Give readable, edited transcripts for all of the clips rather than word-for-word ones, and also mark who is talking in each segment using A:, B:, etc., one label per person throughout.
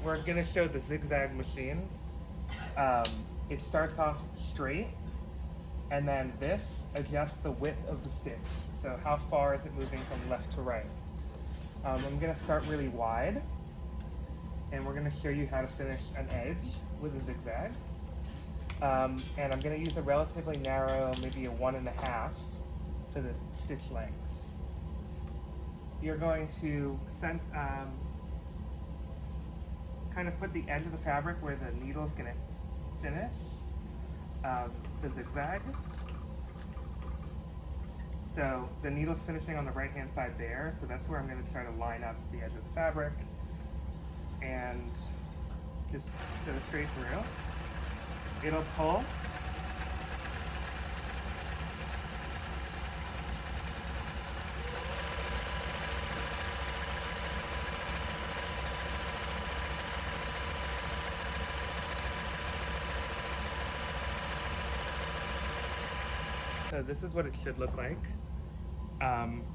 A: we're gonna show the ZigZag machine. It starts off straight, and then this adjusts the width of the stitch. So how far is it moving from left to right? I'm gonna start really wide, and we're gonna show you how to finish an edge with a zigzag. And I'm gonna use a relatively narrow, maybe a 1.5 for the stitch length. You're going to kind of put the edge of the fabric where the needle is going to finish the zigzag. So the needle's finishing on the right hand side there, so that's where I'm going to try to line up the edge of the fabric and just sew it straight through. It'll pull. So this is what it should look like.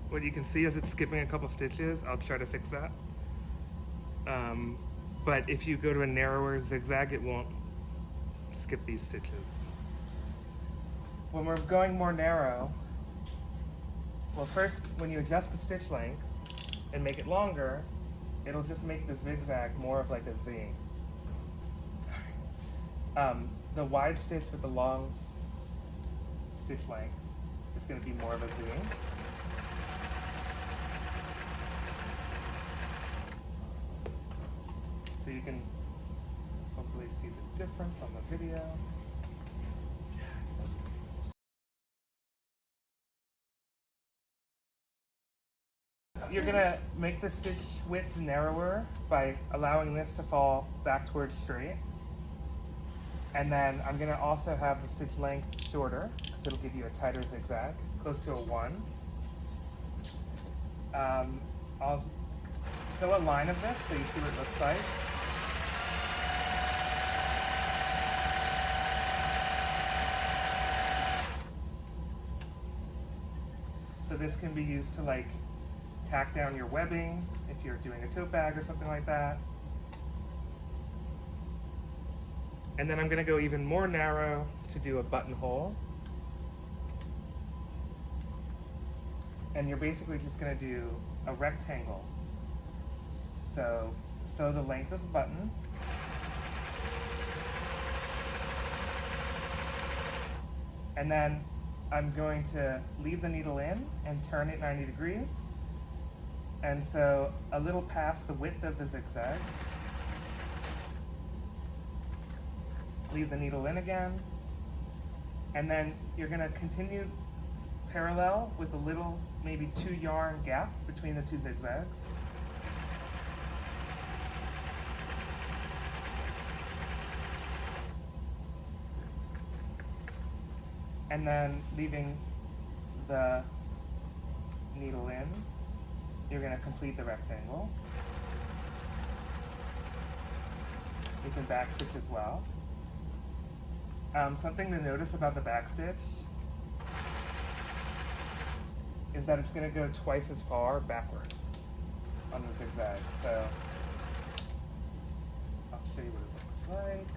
A: What you can see is it's skipping a couple stitches. I'll try to fix that. But if you go to a narrower zigzag, it won't skip these stitches. When we're going more narrow, well, first, when you adjust the stitch length and make it longer, it'll just make the zigzag more of like a Z. The wide stitch with the long stitch length is going to be more of a Z. So you can hopefully see the difference on the video. You're going to make the stitch width narrower by allowing this to fall back towards straight. And then I'm going to also have the stitch length shorter, because it'll give you a tighter zigzag, close to a 1. I'll fill a line of this so you see what it looks like. So this can be used to like tack down your webbing if you're doing a tote bag or something like that. And then I'm going to go even more narrow to do a buttonhole. And you're basically just going to do a rectangle. So sew the length of the button. And then I'm going to leave the needle in and turn it 90 degrees. And so a little past the width of the zigzag. Leave the needle in again, and then you're going to continue parallel with a little, maybe 2 yarn gap between the 2 zigzags. And then leaving the needle in, you're going to complete the rectangle. You can back stitch as well. Something to notice about the back stitch is that it's going to go twice as far backwards on the zigzag. So I'll show you what it looks like.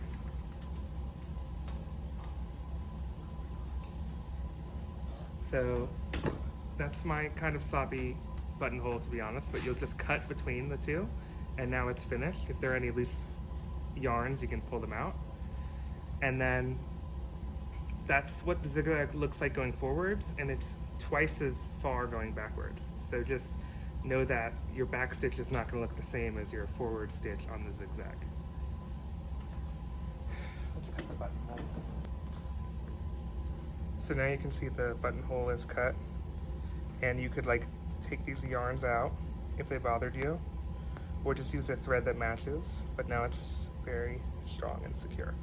A: So that's my kind of sloppy buttonhole, to be honest, but you'll just cut between the two, and now it's finished. If there are any loose yarns, you can pull them out. And then that's what the zigzag looks like going forwards, and it's twice as far going backwards. So just know that your back stitch is not going to look the same as your forward stitch on the zigzag. Let's cut the buttonhole. So now you can see the buttonhole is cut, and you could like take these yarns out if they bothered you, or just use a thread that matches, but now it's very strong and secure.